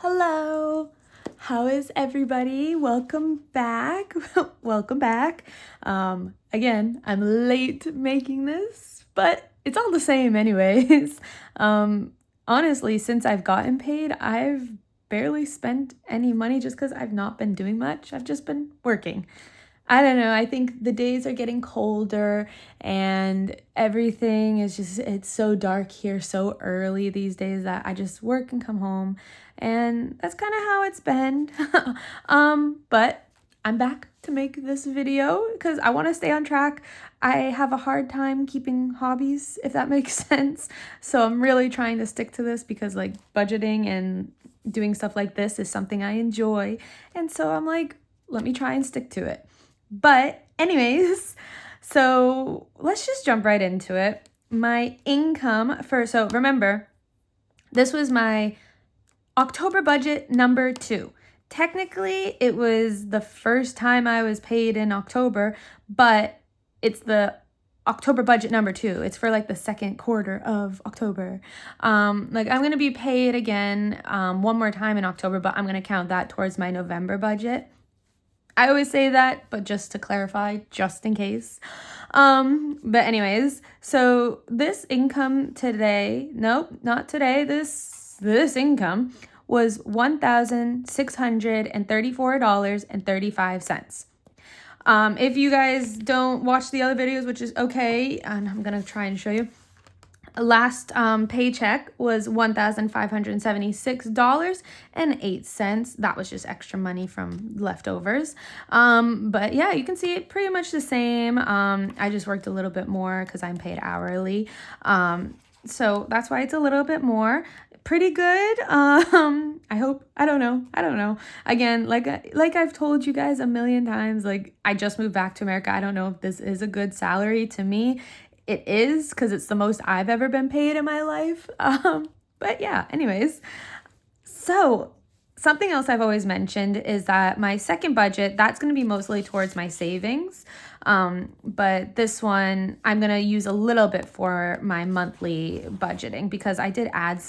Hello, how is everybody? Welcome back. Welcome back. Again, I'm late making this, but it's all the same anyways. Honestly, since I've gotten paid, I've barely spent any money just because I've not been doing much. I've just been working. I don't know. I think the days are getting colder and everything is it's so dark here so early these days that I just work and come home. And that's kind of how it's been. But I'm back to make this video because I want to stay on track. I have a hard time keeping hobbies, if that makes sense. So I'm really trying to stick to this because like budgeting and doing stuff like this is something I enjoy. And so I'm like, let me try and stick to it. But anyways, so let's just jump right into it. My income so remember, this was my October budget number 2. Technically, it was the first time I was paid in October, but it's the October budget number 2. It's for like the second quarter of October. Like I'm going to be paid again one more time in October, but I'm going to count that towards my November budget. I always say that, but just to clarify, just in case. But anyways, so this income today, nope, not today, this income was $1,634.35. If you guys don't watch the other videos, which is okay, and I'm gonna try and show you, last paycheck was $1,576.08. That was just extra money from leftovers. But yeah, you can see it pretty much the same. I just worked a little bit more because I'm paid hourly. So that's why it's a little bit more. Pretty good. I hope. I don't know. Again, like I've told you guys a million times, like I just moved back to America. I don't know if this is a good salary to me. It is because it's the most I've ever been paid in my life. But yeah, anyways. So something else I've always mentioned is that my second budget, that's going to be mostly towards my savings. But this one, I'm going to use a little bit for my monthly budgeting because I did add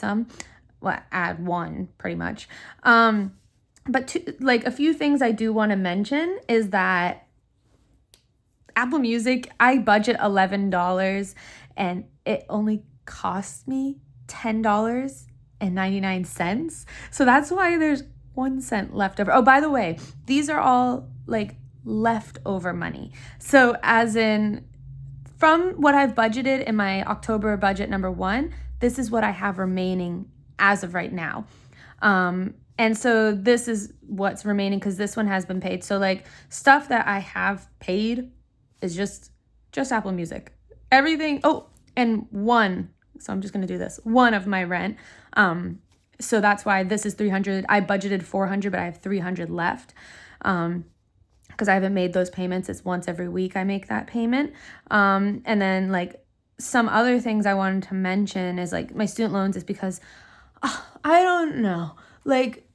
add one pretty much. But like a few things I do want to mention is that Apple Music, I budget $11 and it only costs me $10.99. So that's why there's 1 cent left over. Oh, by the way, these are all like leftover money. So as in from what I've budgeted in my October budget number 1, this is what I have remaining as of right now. And so this is what's remaining because this one has been paid. So like stuff that I have paid is just Apple Music. Everything, and one, so I'm just going to do this, one of my rent. So that's why this is 300. I budgeted 400, but I have 300 left. Because I haven't made those payments. It's once every week I make that payment. And then like some other things I wanted to mention is like my student loans is because I don't know. Like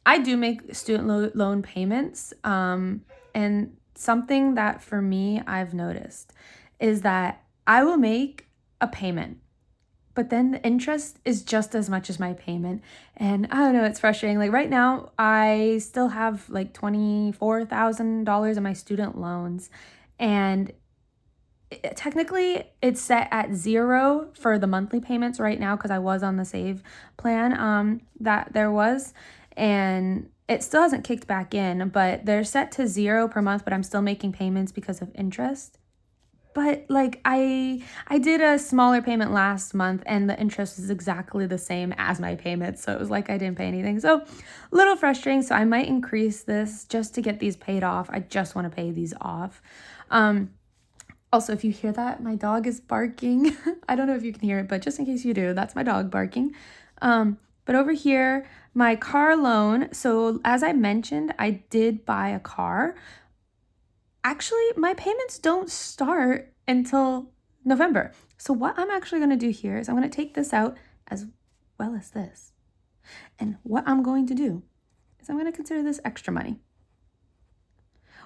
I do make student loan payments. And something that for me I've noticed is that I will make a payment, but then the interest is just as much as my payment. And I don't know, it's frustrating. Like right now, I still have like $24,000 in my student loans. And technically, it's set at 0 for the monthly payments right now because I was on the save plan that there was. And it still hasn't kicked back in, but they're set to 0 per month, but I'm still making payments because of interest. But like I did a smaller payment last month and the interest is exactly the same as my payment. So it was like I didn't pay anything. So a little frustrating. So I might increase this just to get these paid off. I just want to pay these off. Also, if you hear that, my dog is barking. I don't know if you can hear it, but just in case you do, that's my dog barking. But over here, my car loan. So as I mentioned, I did buy a car. Actually, my payments don't start until November. So what I'm actually going to do here is I'm going to take this out as well as this. And what I'm going to do is I'm going to consider this extra money.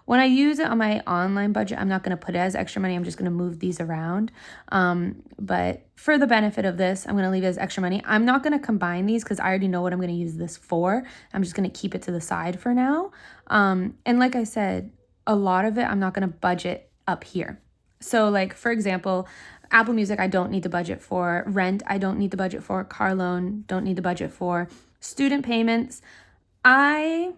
when I use it on my online budget, I'm not going to put it as extra money. I'm just going to move these around. But for the benefit of this, I'm going to leave it as extra money. I'm not going to combine these because I already know what I'm going to use this for. I'm just going to keep it to the side for now. And like I said, a lot of it, I'm not going to budget up here. So like, for example, Apple Music, I don't need to budget for. Rent, I don't need to budget for. Car loan, don't need to budget for. Student payments, I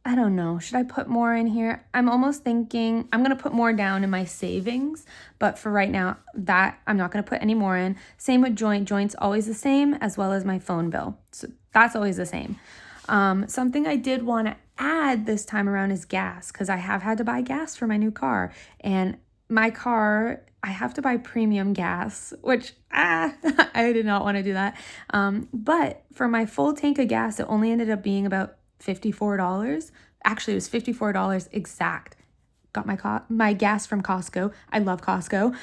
don't know. Should I put more in here? I'm almost thinking I'm going to put more down in my savings, but for right now, that I'm not going to put any more in. Same with joint. Joint's always the same, as well as my phone bill. So that's always the same. Something I did want to add this time around is gas, because I have had to buy gas for my new car. And my car, I have to buy premium gas, which I did not want to do that. But for my full tank of gas, it only ended up being about $54. Actually, it was $54 exact. Got my gas from Costco. I love Costco.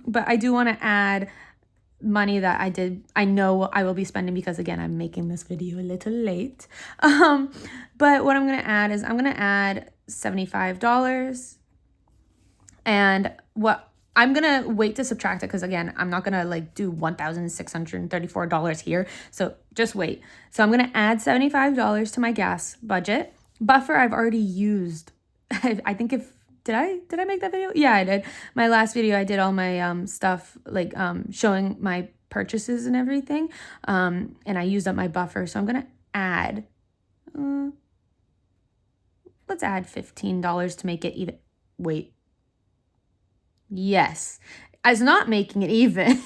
But I do want to add money that I know I will be spending, because again, I'm making this video a little late. But what I'm going to add is I'm going to add $75. And what I'm going to wait to subtract it, because again, I'm not going to like do $1,634 here. So just wait. So I'm going to add $75 to my gas budget. Buffer, I've already used. I think did I make that video? Yeah, I did. My last video, I did all my stuff, like showing my purchases and everything. And I used up my buffer. So I'm going to add, let's add $15 to make it even. Wait. Yes, it's not making it even,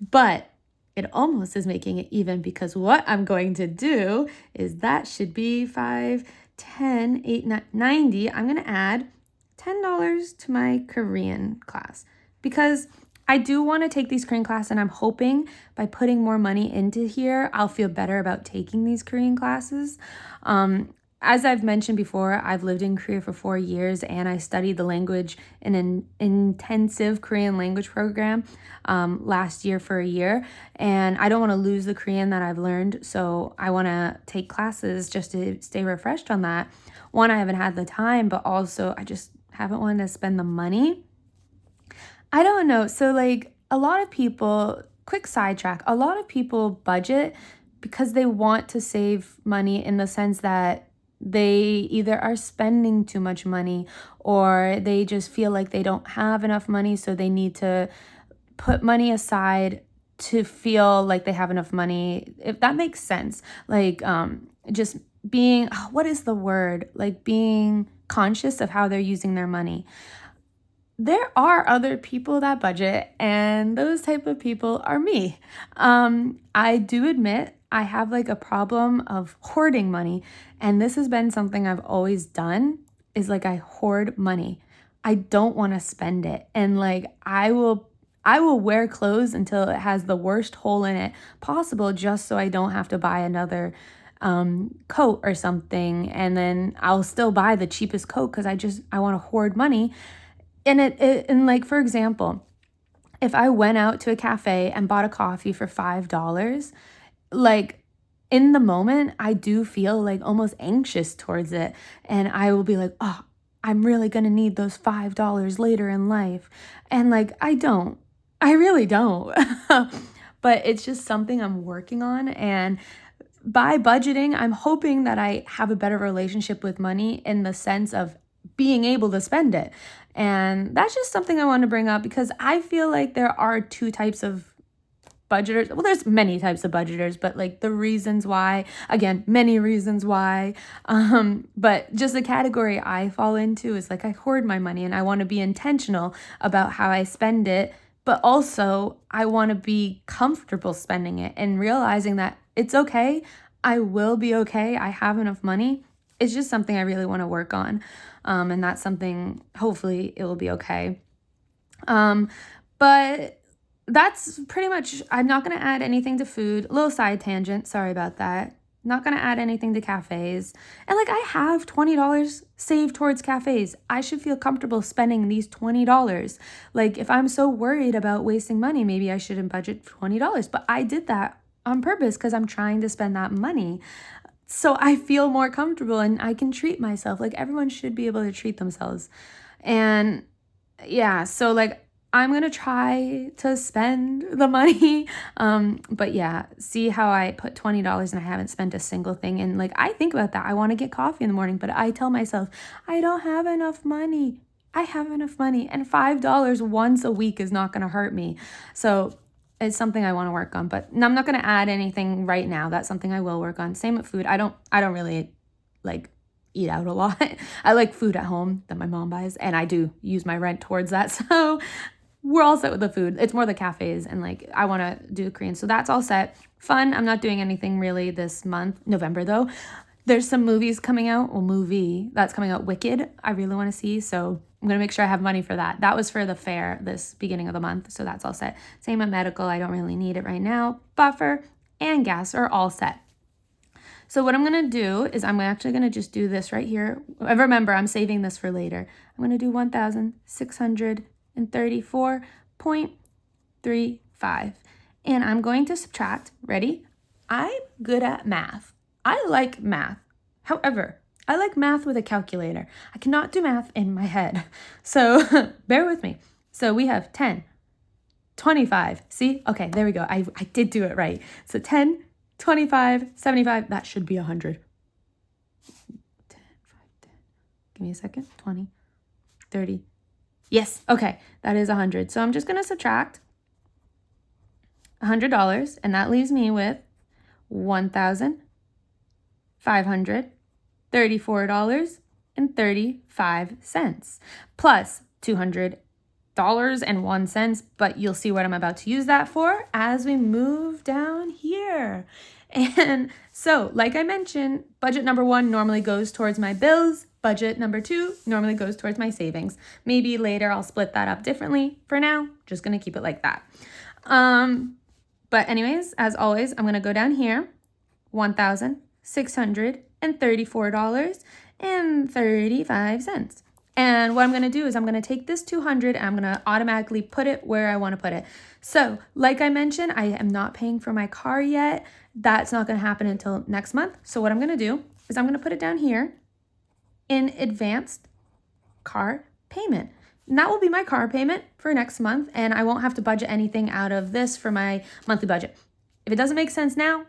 but it almost is making it even, because what I'm going to do is that should be 5, 10, 8, 9, 90. I'm going to add $10 to my Korean class, because I do want to take these Korean class, and I'm hoping by putting more money into here, I'll feel better about taking these Korean classes. As I've mentioned before, I've lived in Korea for 4 years, and I studied the language in an intensive Korean language program last year for a year. And I don't want to lose the Korean that I've learned, so I want to take classes just to stay refreshed on that. One, I haven't had the time, but also I just haven't wanted to spend the money. I don't know. So like a lot of people, quick sidetrack, a lot of people budget because they want to save money, in the sense that they either are spending too much money, or they just feel like they don't have enough money, so they need to put money aside to feel like they have enough money, if that makes sense. Like just being, what is the word? Like being conscious of how they're using their money. There are other people that budget, and those type of people are me. I do admit I have like a problem of hoarding money, and this has been something I've always done, is like I hoard money. I don't want to spend it, and like I will wear clothes until it has the worst hole in it possible, just so I don't have to buy another coat or something, and then I'll still buy the cheapest coat because I want to hoard money. And like, for example, if I went out to a cafe and bought a coffee for $5, like in the moment, I do feel like almost anxious towards it. And I will be like, oh, I'm really going to need those $5 later in life. And like, I really don't. But it's just something I'm working on. And by budgeting, I'm hoping that I have a better relationship with money, in the sense of being able to spend it. And that's just something I want to bring up, because I feel like there are two types of budgeters. Well, there's many types of budgeters, but like the reasons why, again, many reasons why. But just the category I fall into is like I hoard my money, and I want to be intentional about how I spend it. But also I want to be comfortable spending it, and realizing that it's okay. I will be okay. I have enough money. It's just something I really want to work on. And that's something, hopefully it will be okay. But that's pretty much, I'm not going to add anything to food. A little side tangent. Sorry about that. Not going to add anything to cafes. And like, I have $20 saved towards cafes. I should feel comfortable spending these $20. Like, if I'm so worried about wasting money, maybe I shouldn't budget $20. But I did that on purpose, because I'm trying to spend that money. so I feel more comfortable and I can treat myself. Like everyone should be able to treat themselves. And yeah, so like I'm gonna try to spend the money. But yeah, see how I put $20 and I haven't spent a single thing. And like I think about that. I want to get coffee in the morning, but I tell myself, I don't have enough money. I have enough money. And $5 once a week is not gonna hurt me. So it's something I want to work on. But I'm not gonna add anything right now. That's something I will work on. Same with food. I don't really like eat out a lot. I like food at home that my mom buys, and I do use my rent towards that. So we're all set with the food. It's more the cafes, and like I want to do Korean. So that's all set. Fun. I'm not doing anything really this month, November though. There's some movies coming out, movie that's coming out, Wicked, I really want to see. So I'm going to make sure I have money for that. That was for the fair this beginning of the month. So that's all set. Same with medical. I don't really need it right now. Buffer and gas are all set. So what I'm going to do is I'm actually going to just do this right here. Remember, I'm saving this for later. I'm going to do 1,634.35. And I'm going to subtract. Ready? I'm good at math. I like math. However, I like math with a calculator. I cannot do math in my head. So bear with me. So we have 10, 25. See? Okay, there we go. I did do it right. So 10, 25, 75, that should be 100. 10, 5, 10. Give me a second. 20, 30. Yes, okay, that is 100. So I'm just going to subtract $100, and that leaves me with $1,534.35 plus $200.01, but you'll see what I'm about to use that for as we move down here. And so, like I mentioned, budget number 1 normally goes towards my bills. Budget number 2 normally goes towards my savings. Maybe later I'll split that up differently. For now, just going to keep it like that. But anyways, as always, I'm going to go down here, $1,634.35. And what I'm going to do is I'm going to take this 200 and I'm going to automatically put it where I want to put it. So like I mentioned, I am not paying for my car yet. That's not going to happen until next month. So what I'm going to do is I'm going to put it down here in advanced car payment. And that will be my car payment for next month. And I won't have to budget anything out of this for my monthly budget. If it doesn't make sense now,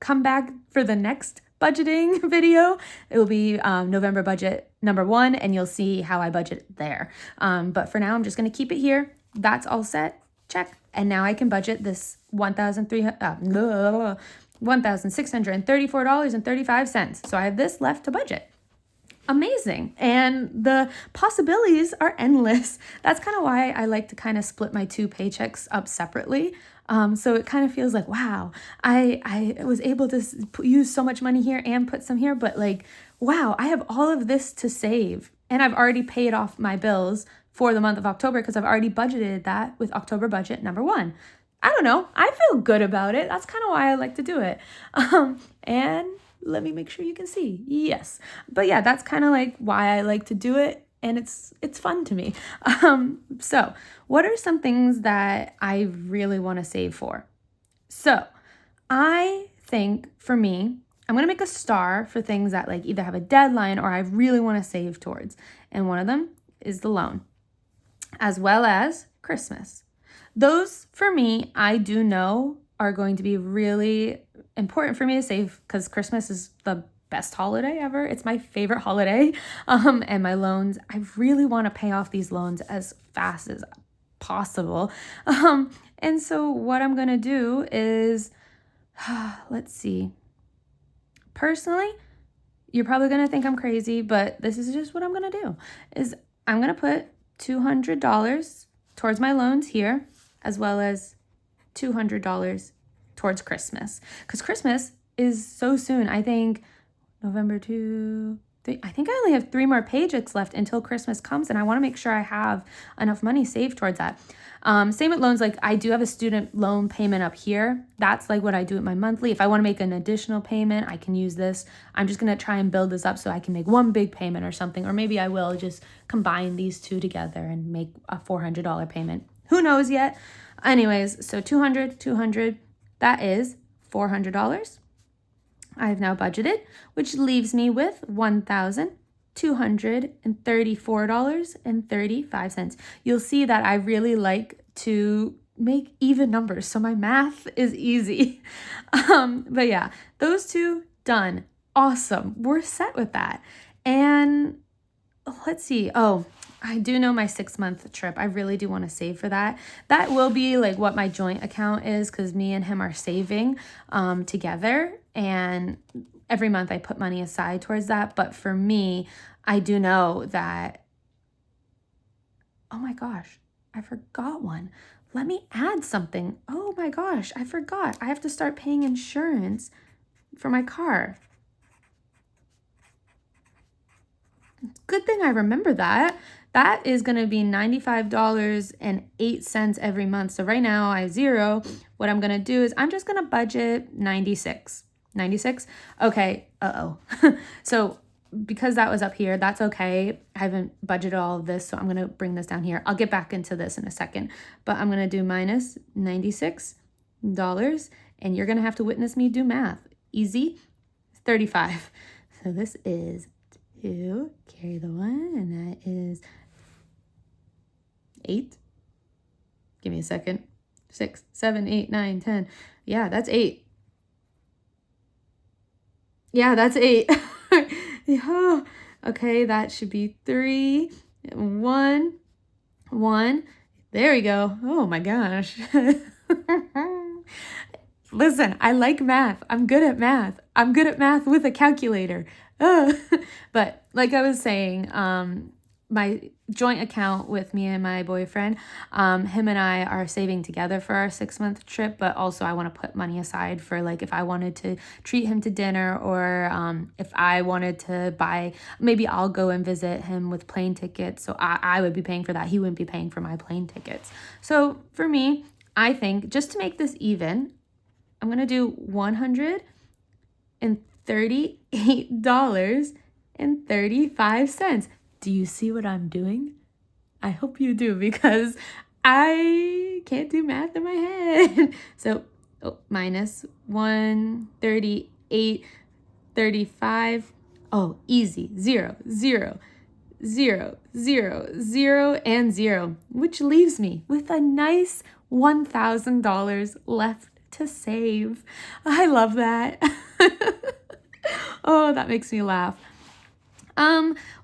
come back for the next budgeting video. It will be November budget number 1, and you'll see how I budget there. But for now, I'm just going to keep it here. That's all set. Check. And now I can budget this $1,634.35. So I have this left to budget. Amazing. And the possibilities are endless. That's kind of why I like to kind of split my 2 paychecks up separately. So it kind of feels like, wow, I was able to use so much money here and put some here, but like, wow, I have all of this to save. And I've already paid off my bills for the month of October because I've already budgeted that with October budget number 1. I don't know. I feel good about it. That's kind of why I like to do it. And let me make sure you can see. Yes. But yeah, that's kind of like why I like to do it. And it's fun to me. So what are some things that I really want to save for? So I think for me, I'm going to make a star for things that like either have a deadline or I really want to save towards. And one of them is the loan, as well as Christmas. Those for me, I do know are going to be really important for me to save because Christmas is the best holiday ever. It's my favorite holiday. And my loans, I really want to pay off these loans as fast as possible. And so what I'm going to do is, let's see. Personally, you're probably going to think I'm crazy, but this is just what I'm going to do is I'm going to put $200 towards my loans here, as well as $200 towards Christmas. Because Christmas is so soon. I think November 2, 3, I think I only have 3 more paychecks left until Christmas comes, and I want to make sure I have enough money saved towards that. Same with loans. Like I do have a student loan payment up here. That's like what I do with my monthly. If I want to make an additional payment, I can use this. I'm just going to try and build this up so I can make one big payment or something. Or maybe I will just combine these 2 together and make a $400 payment. Who knows yet? Anyways, so 200, that is $400. I have now budgeted, which leaves me with $1,234.35. You'll see that I really like to make even numbers, so my math is easy. But yeah, those two done. Awesome. We're set with that. And let's see. Oh, I do know my 6-month trip. I really do want to save for that. That will be like what my joint account is, because me and him are saving together. And every month I put money aside towards that. But for me, I do know that, oh my gosh, I forgot one. Let me add something. Oh my gosh, I forgot. I have to start paying insurance for my car. Good thing I remember that. That is going to be $95.08 every month. So right now I have zero. What I'm going to do is I'm just going to budget 96. 96? Okay. Uh-oh. So because that was up here, that's okay. I haven't budgeted all of this, so I'm going to bring this down here. I'll get back into this in a second, but I'm going to do minus $96, and you're going to have to witness me do math. Easy. 35. So this is 2, carry the 1, and that is 8. Give me a second. 6, 7, 8, 9, 10. Yeah, that's 8. Yeah, that's 8. Yeah. Okay, that should be 3, 1, 1. There we go. Oh my gosh. Listen, I like math. I'm good at math. I'm good at math with a calculator. But like I was saying, my joint account with me and my boyfriend, him and I are saving together for our 6-month trip, but also I want to put money aside for like if I wanted to treat him to dinner, or if I wanted to buy, maybe I'll go and visit him with plane tickets. So I would be paying for that. He wouldn't be paying for my plane tickets. So for me, I think just to make this even, I'm going to do $138.35. Do you see what I'm doing? I hope you do, because I can't do math in my head. So minus 138.35. Oh, easy. 0, 0, 0, 0, 0, and 0, which leaves me with a nice $1,000 left to save. I love that. Oh, that makes me laugh.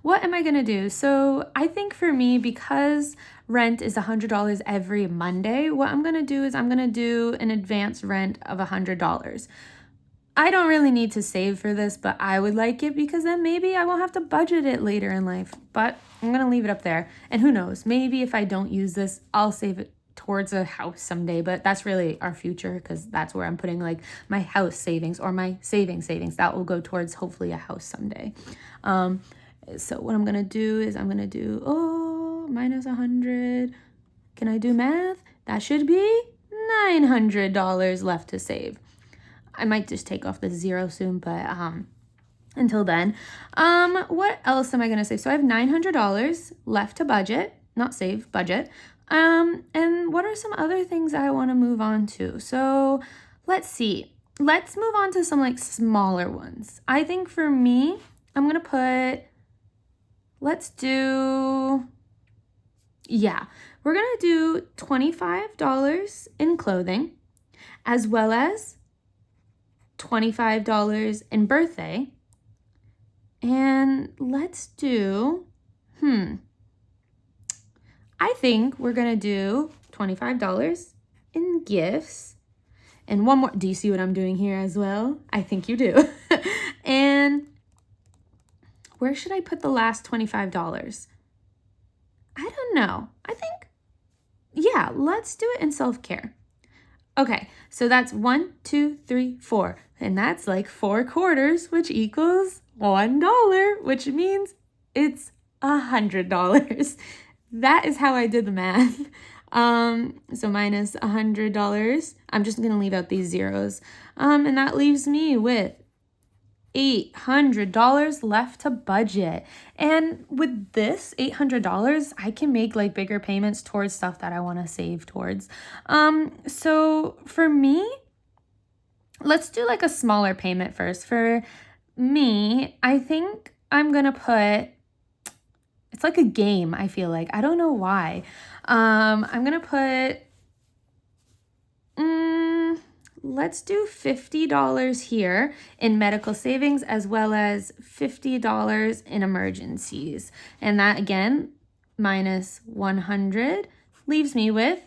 What am I gonna do? So I think for me, because rent is $100 every Monday, what I'm gonna do is I'm gonna do an advance rent of $100. I don't really need to save for this, but I would like it because then maybe I won't have to budget it later in life. But I'm gonna leave it up there. And who knows, maybe if I don't use this, I'll save it towards a house someday, but that's really our future, because that's where I'm putting like my house savings or my savings that will go towards hopefully a house someday. So what I'm gonna do is I'm gonna do minus 100. Can I do math? That should be $900 left to save. I might just take off the 0 soon, but until then, what else am I gonna save? So I have $900 left to budget, not save, budget. And what are some other things I want to move on to? So let's see. Let's move on to some like smaller ones. I think for me, I'm going to put, we're going to do $25 in clothing, as well as $25 in birthday. And let's do, I think we're going to do $25 in gifts. And one more. Do you see what I'm doing here as well? I think you do. And where should I put the last $25? I don't know. I think, let's do it in self-care. Okay, so that's 1, 2, 3, 4. And that's like 4 quarters, which equals $1, which means it's $100. That is how I did the math. So minus $100. I'm just going to leave out these zeros. And that leaves me with $800 left to budget. And with this $800, I can make like bigger payments towards stuff that I want to save towards. So for me, let's do like a smaller payment first. For me, I think I'm gonna put, it's like a game, I feel like. I don't know why. I'm gonna put, let's do $50 here in medical savings, as well as $50 in emergencies. And that, again, minus 100 leaves me with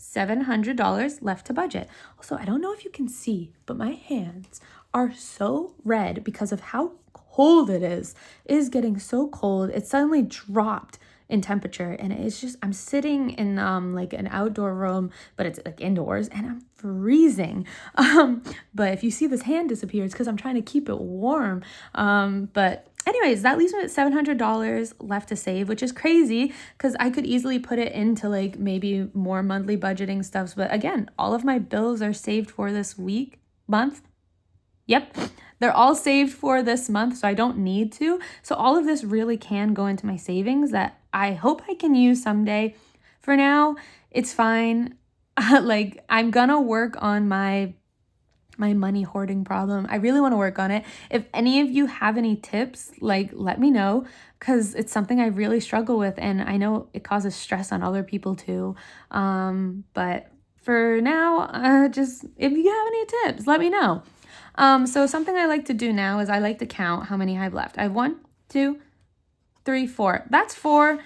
$700 left to budget. Also, I don't know if you can see, but my hands are so red because of how cold it is. It is getting so cold. It suddenly dropped in temperature, and it's just, I'm sitting in like an outdoor room, but it's like indoors, and I'm freezing. But if you see this hand disappear, it's because I'm trying to keep it warm. But anyways, that leaves me with $700 left to save, which is crazy because I could easily put it into like maybe more monthly budgeting stuff. But again, all of my bills are saved for this month. Yep, they're all saved for this month, so I don't need to. So all of this really can go into my savings that I hope I can use someday. For now, it's fine. Like, I'm gonna work on my money hoarding problem. I really want to work on it. If any of you have any tips, like, let me know, because it's something I really struggle with, and I know it causes stress on other people too. But for now, just if you have any tips, let me know. So something I like to do now is I like to count how many I have left. I have 1, 2, 3, 4. That's 4.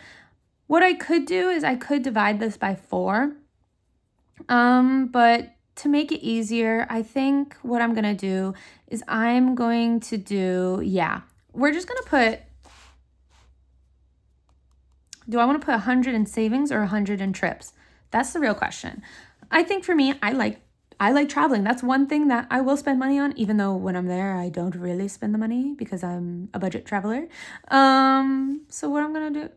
What I could do is I could divide this by 4. But to make it easier, I think what I'm going to do is I'm going to do, we're just going to put, do I want to put 100 in savings or 100 in trips? That's the real question. I think for me, I like traveling. That's one thing that I will spend money on, even though when I'm there, I don't really spend the money because I'm a budget traveler. So what I'm going to do,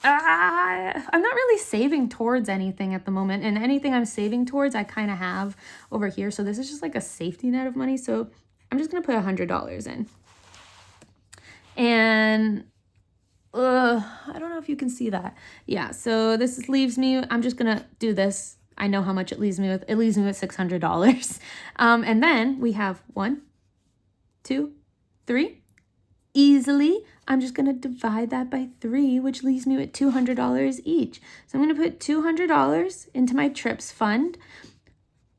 I'm not really saving towards anything at the moment, and anything I'm saving towards, I kind of have over here. So this is just like a safety net of money. So I'm just going to put $100 in. And I don't know if you can see that. Yeah, so this leaves me, I'm just going to do this. I know how much it leaves me with. It leaves me with $600. And then we have 1, 2, 3. Easily, I'm just going to divide that by 3, which leaves me with $200 each. So I'm going to put $200 into my trips fund,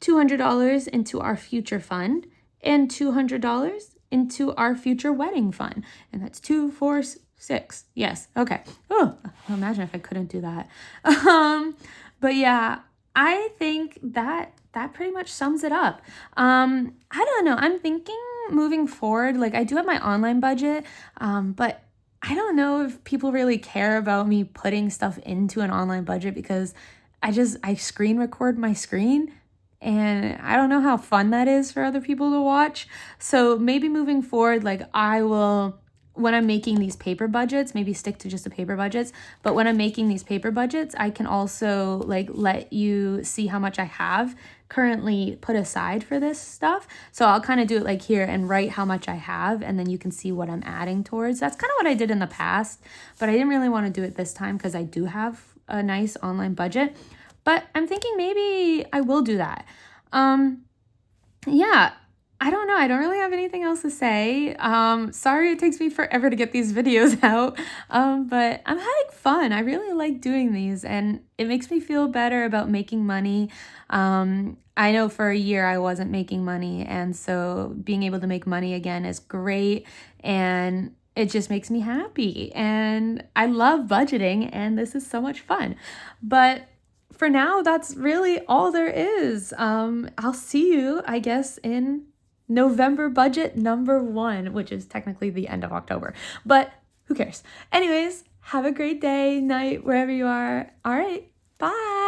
$200 into our future fund, and $200 into our future wedding fund. And that's 2, 4, 6. Yes. Okay. Oh, imagine if I couldn't do that. But yeah, I think that pretty much sums it up. I don't know. I'm thinking moving forward, like I do have my online budget, but I don't know if people really care about me putting stuff into an online budget because I screen record my screen, and I don't know how fun that is for other people to watch. So maybe moving forward, like I will, when I'm making these paper budgets, maybe stick to just the paper budgets. But when I'm making these paper budgets, I can also like let you see how much I have currently put aside for this stuff. So I'll kind of do it like here and write how much I have, and then you can see what I'm adding towards. That's kind of what I did in the past, but I didn't really want to do it this time because I do have a nice online budget. But I'm thinking maybe I will do that. Yeah, I don't know. I don't really have anything else to say. Sorry it takes me forever to get these videos out, but I'm having fun. I really like doing these, and it makes me feel better about making money. I know for a year I wasn't making money, and so being able to make money again is great, and it just makes me happy. And I love budgeting, and this is so much fun. But for now, that's really all there is. I'll see you, I guess, in November budget number 1, which is technically the end of October, but who cares? Anyways, have a great day, night, wherever you are. All right, bye.